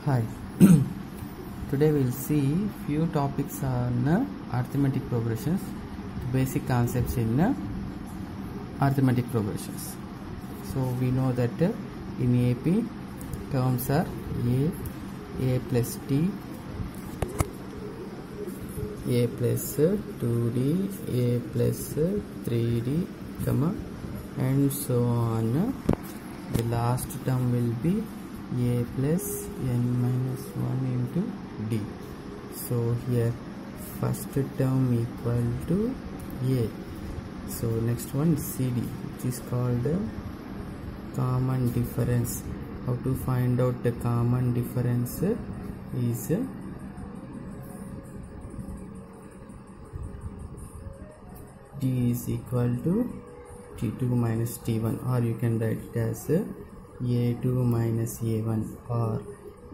Hi. Today we'll see few topics on arithmetic progressions, basic concepts in arithmetic progressions. So we know that in AP terms are a plus t, a plus 2d, a plus 3d, and so on. The last term will be a plus n minus 1 into d. So here first term equal to a. So next one cd, which is called common difference. How to find out the common difference is d is equal to t2 minus t1, or you can write it as a2 minus a1, or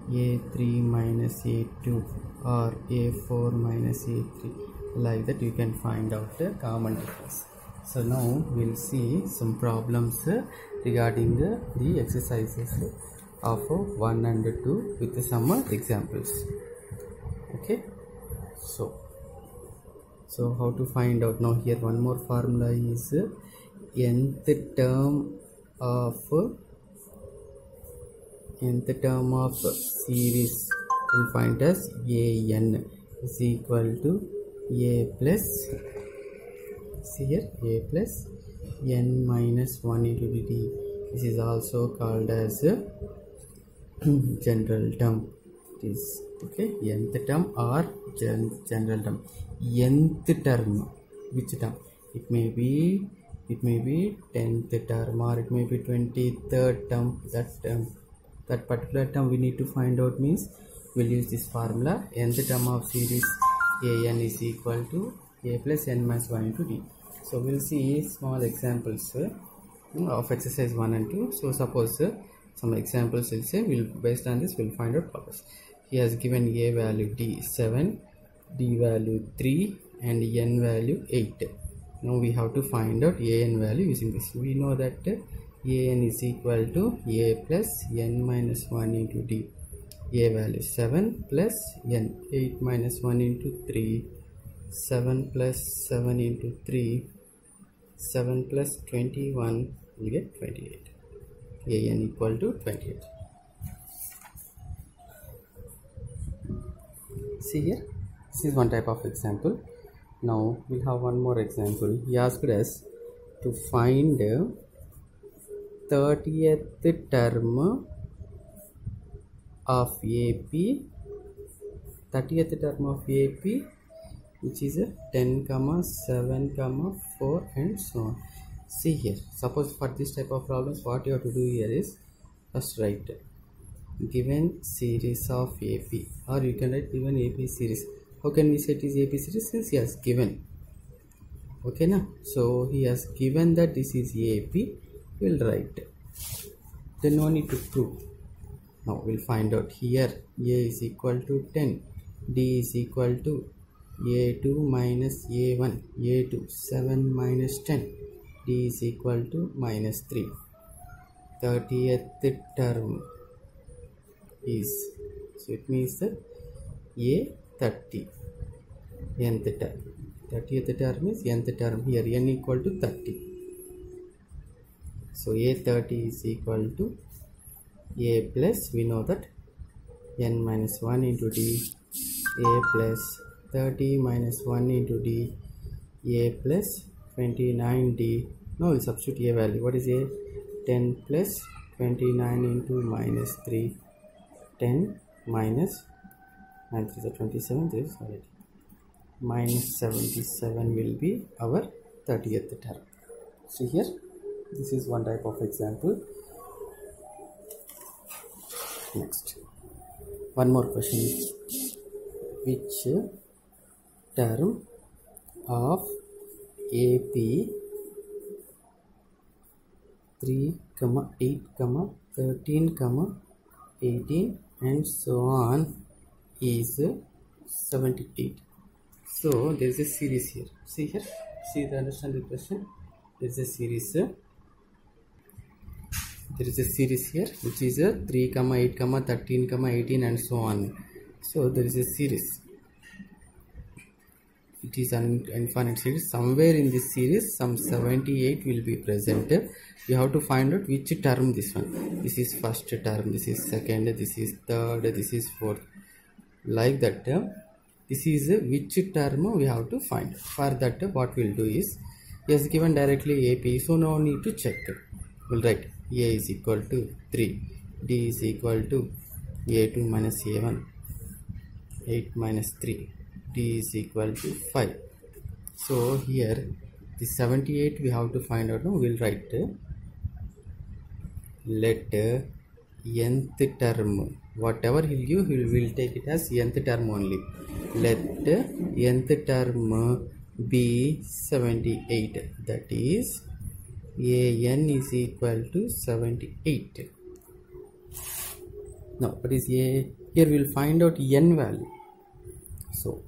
a3 minus a2, or a4 minus a3. Like that you can find out the common difference. So now we'll see some problems regarding the exercises of 1 and 2 with some examples. Okay, so how to find out? Now here one more formula is nth term of series will find as an is equal to a plus, see here, a plus n minus 1 into dt. This is also called as general term. It is okay, nth term or general term. Nth term, which term? It may be 10th term, or it may be 23rd term. That particular term we need to find out means we'll use this formula. Nth term of series an is equal to a plus n minus 1 into d. So we'll see small examples of exercise 1 and 2. So suppose some examples will say, based on this we'll find out problems. He has given a value d 7, d value 3, and n value 8. Now we have to find out an value using this. We know that an is equal to a plus n minus 1 into d. A value 7 plus n, 8 minus 1 into 3, 7 plus 7 into 3, 7 plus 21, we get 28. An equal to 28. See here, this is one type of example. Now we'll have one more example. He asked us to find 30th term of AP, 30th term of AP, which is 10, 7, 4, and so on. See here, suppose for this type of problems, what you have to do here is first write given series of AP, or you can write given AP series. How can we say it is AP series? Since he has given. Okay, now so he has given that this is AP, we'll write. Then no need to prove. Now we'll find out here. A is equal to 10, d is equal to a2 minus a1, a2 7 minus 10, d is equal to minus 3. 30th term is, so it means that a 30, nth term. 30th term is nth term. Here n equal to 30. So a 30 is equal to a plus, we know that n minus 1 into d, a plus 30 minus 1 into d, a plus 29d. Now we'll substitute a value. What is a? 10 plus 29 into minus 3, 10 minus 9 3 is 27, this is already minus 77 will be our 30th term. See here, this is one type of example. Next, one more question. Which term of AP 3, 8, 13, 18, and so on is 78? So there is a series here. See here, see the understand the question. There is a series. There there is a series here which is a 3, 8, 13, 18 and so on. So there is a series. It is an infinite series. Somewhere in this series some 78 will be present. You have to find out which term this one. This is first term, this is second, this is third, this is fourth, like that. This is which term we have to find. For that what we'll do is, yes, given directly AP, so no need to check. We'll write A is equal to 3, D is equal to A2 minus A1, 8 minus 3, D is equal to 5. So here the 78 we have to find out. Now we'll write let nth term, whatever he'll give, we'll take it as nth term only. Let nth term be 78, that is an is equal to 78. Now what is a? Here we'll find out n value. So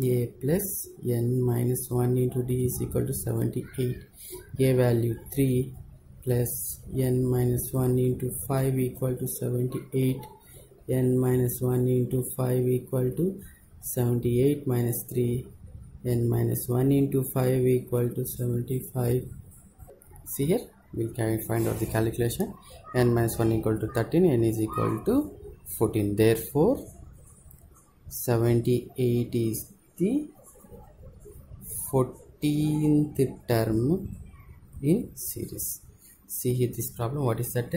a plus n minus 1 into d is equal to 78. A value 3 plus n minus 1 into 5 equal to 78. N minus 1 into 5 equal to 78 minus 3. N minus 1 into 5 equal to 75. See here, we'll find out the calculation. N minus 1 equal to 13, n is equal to 14. Therefore 78 is the 14th term in series. See here this problem, what is that?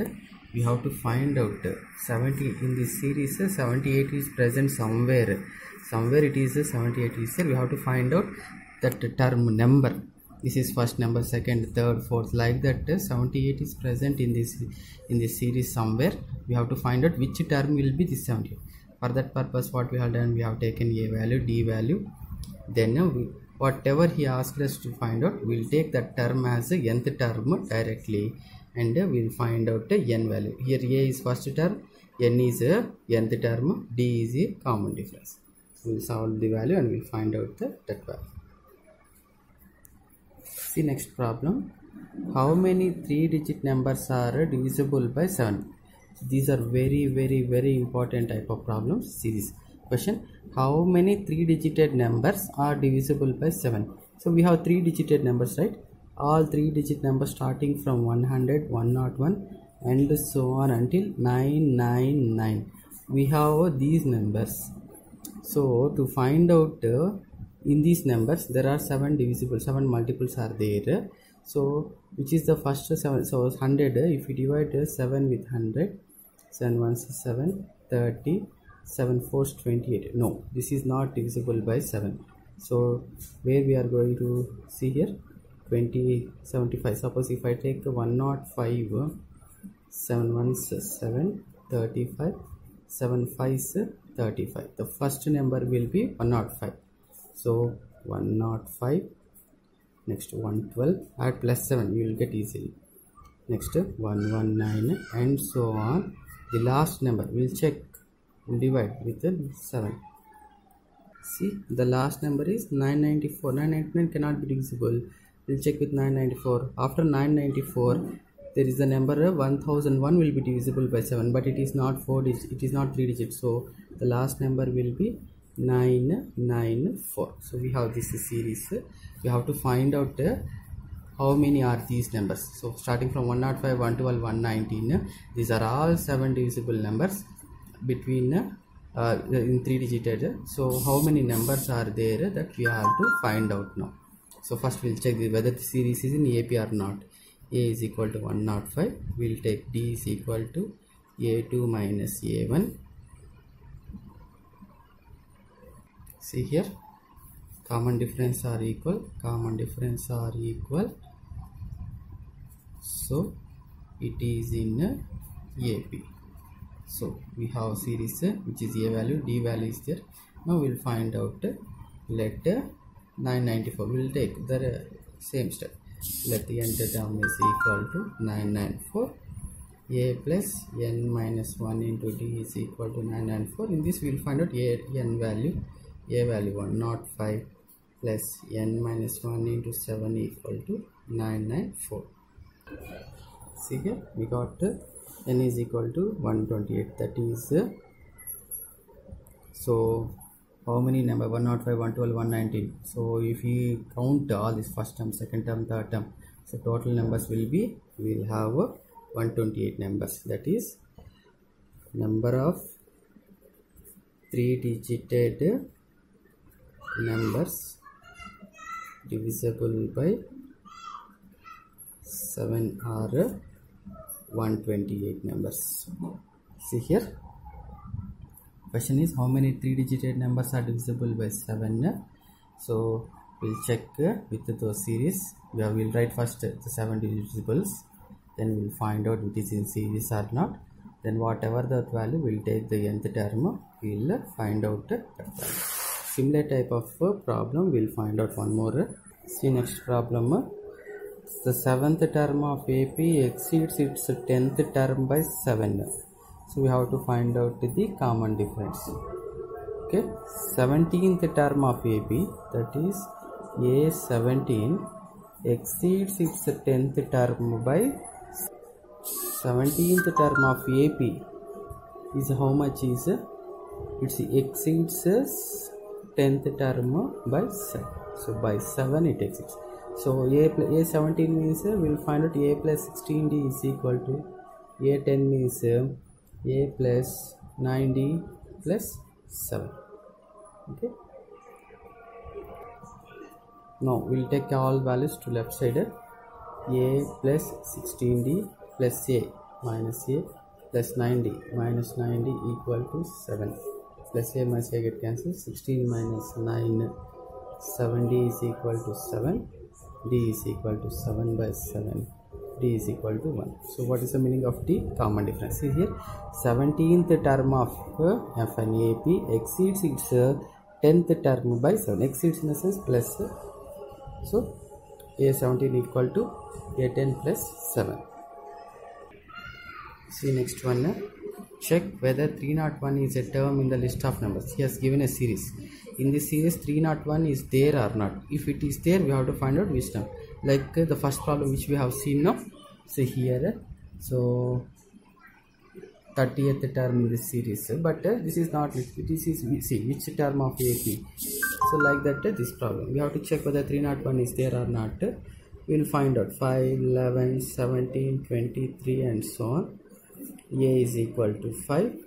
We have to find out 70 in this series. 78 is present somewhere. Somewhere it is 78 is there. We have to find out that term number. This is first number, second, third, fourth, like that. 78 is present in this series somewhere. We have to find out which term will be this 78. For that purpose, what we have done, we have taken a value, d value, then whatever he asked us to find out, we'll take that term as a nth term directly, and we'll find out a n value. Here a is first term, n is a nth term, d is a common difference. We'll solve the value and we'll find out that value. See next problem. How many 3-digit numbers are divisible by 7? These are very important type of problems. See this question. How many 3-digit numbers are divisible by 7? So we have 3-digit numbers, right? All 3-digit numbers starting from 100, 101 and so on until 999. We have these numbers. So to find out in these numbers there are 7 divisible, 7 multiples are there. So which is the first 7? So 100, if we divide 7 with 100, 7 1s is 7, 30, 7 4s 28. No, this is not divisible by 7. So where we are going to see here, 20, 75. Suppose if I take 105, 7 1s 7, 35, 7 5s 35. The first number will be 105. So 105. Next 112, add plus 7, you will get easily. Next 119 and so on. The last number we'll check, we'll divide with 7. See, the last number is 994. 999 cannot be divisible. We'll check with 994. After 994, there is the number 1001 will be divisible by 7, but it is not 4 digits, it is not 3 digits. So the last number will be 994. So we have this series. We have to find out how many are these numbers. So starting from 105, 112, 119, these are all 7 divisible numbers between in 3-digit. So how many numbers are there that we have to find out now. So first we'll check whether the series is in AP or not. A is equal to 105. We'll take D is equal to A2 minus A1. See here, common difference are equal, common difference are equal. So it is in AP. So we have series which is A value, D value is there. Now we'll find out let 994. We'll take the same step. Let the nth term is equal to 994. A plus n minus 1 into D is equal to 994. In this we'll find out n value. A value 105 plus n minus 1 into 7 equal to 994. See here, we got n is equal to 128. That is so how many number? 105, 112, 119. So if we count all this first term, second term, third term, so total numbers will be, we will have 128 numbers. That is number of 3-digit numbers divisible by 7 are 128 numbers. See here, question is how many 3-digit numbers are divisible by 7. So we'll check with those series. We'll write first the 7 divisibles, then we'll find out which is in series or not. Then whatever the value, we'll take the nth term, we'll find out that value. Similar type of problem, we'll find out one more. See next problem. The 7th term of AP exceeds its 10th term by 7. So we have to find out the common difference. Okay, 17th term of AP, that is A17, exceeds its 10th term by 17th term of AP is how much is it exceeds 10th term by 7. So by 7 it exceeds. So A17 means we'll find out A plus 16D is equal to A10 means A plus 9D plus 7. Okay. Now we'll take all values to left side. A plus 16D plus A minus A plus 9D minus 9D equal to 7. Plus A minus A get cancelled. 16 minus 9, 7D is equal to 7. D is equal to 7 by 7. D is equal to 1. So what is the meaning of the common difference? See here, 17th term of FNAP exceeds its 10th term by 7. Exceeds in the sense plus. So A17 equal to A10 plus 7. See next one. Check whether 301 is a term in the list of numbers. He has given a series. In this series 301 is there or not. If it is there, we have to find out which term. Like the first problem which we have seen now. See here. So 30th term in this series. But this is not listed. This is, see which term of AP. So like that this problem. We have to check whether 301 is there or not. We will find out 5, 11, 17, 23 and so on. A is equal to 5.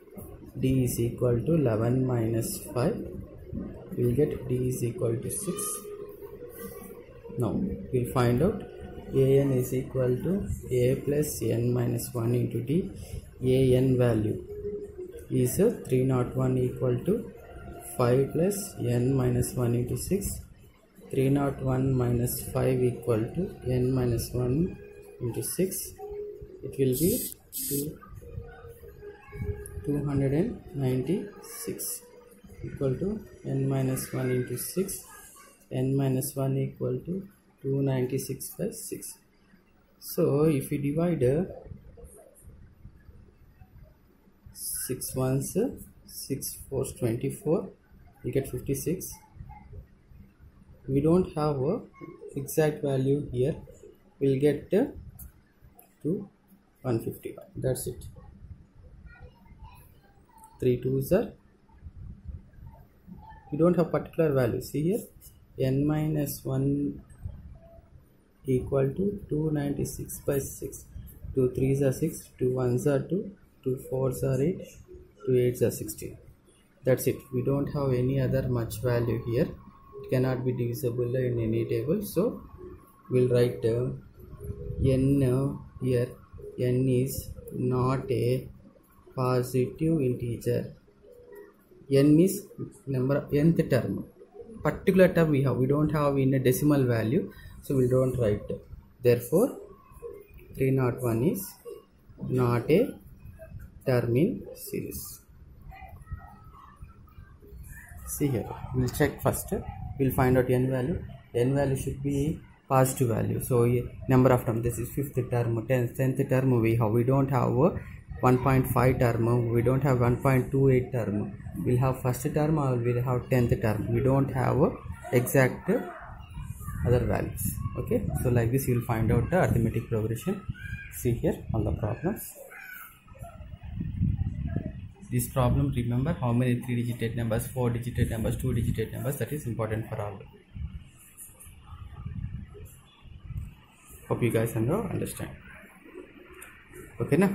D is equal to 11 minus 5. We will get D is equal to 6. Now we will find out AN is equal to A plus N minus 1 into D. AN value is 301 equal to 5 plus N minus 1 into 6. 301 minus 5 equal to N minus 1 into 6. It will be 296 equal to N minus 1 into 6. N minus 1 equal to 296 by 6. So if we divide 6 ones, 6 fours 24, we get 56. We don't have a exact value here. We'll get to 151. That's it. 3 2s are, we don't have particular value. See here, N minus 1 equal to 296 by 6. 2 3s are 6, 2 1s are 2, 2 4s are 8, 2 8s are 16. That's it. We don't have any other much value here. It cannot be divisible in any table. So we'll write N here. N is not a positive integer. N is number of nth term. Particular term we have. We don't have in a decimal value. So we don't write. Therefore 301 is not a term in series. See here, we'll check first. We'll find out n value. N value should be positive value. So number of term, this is 5th term, 10th term we have. We don't have 1.5 term. We don't have 1.28 term. We'll have first term or we'll have 10th term. We don't have exact other values. Okay, so like this you will find out the arithmetic progression. See here on the problems. This problem, remember how many 3-digit numbers, 4-digit numbers, 2-digit numbers, that is important for all. Hope you guys understand. Okay now.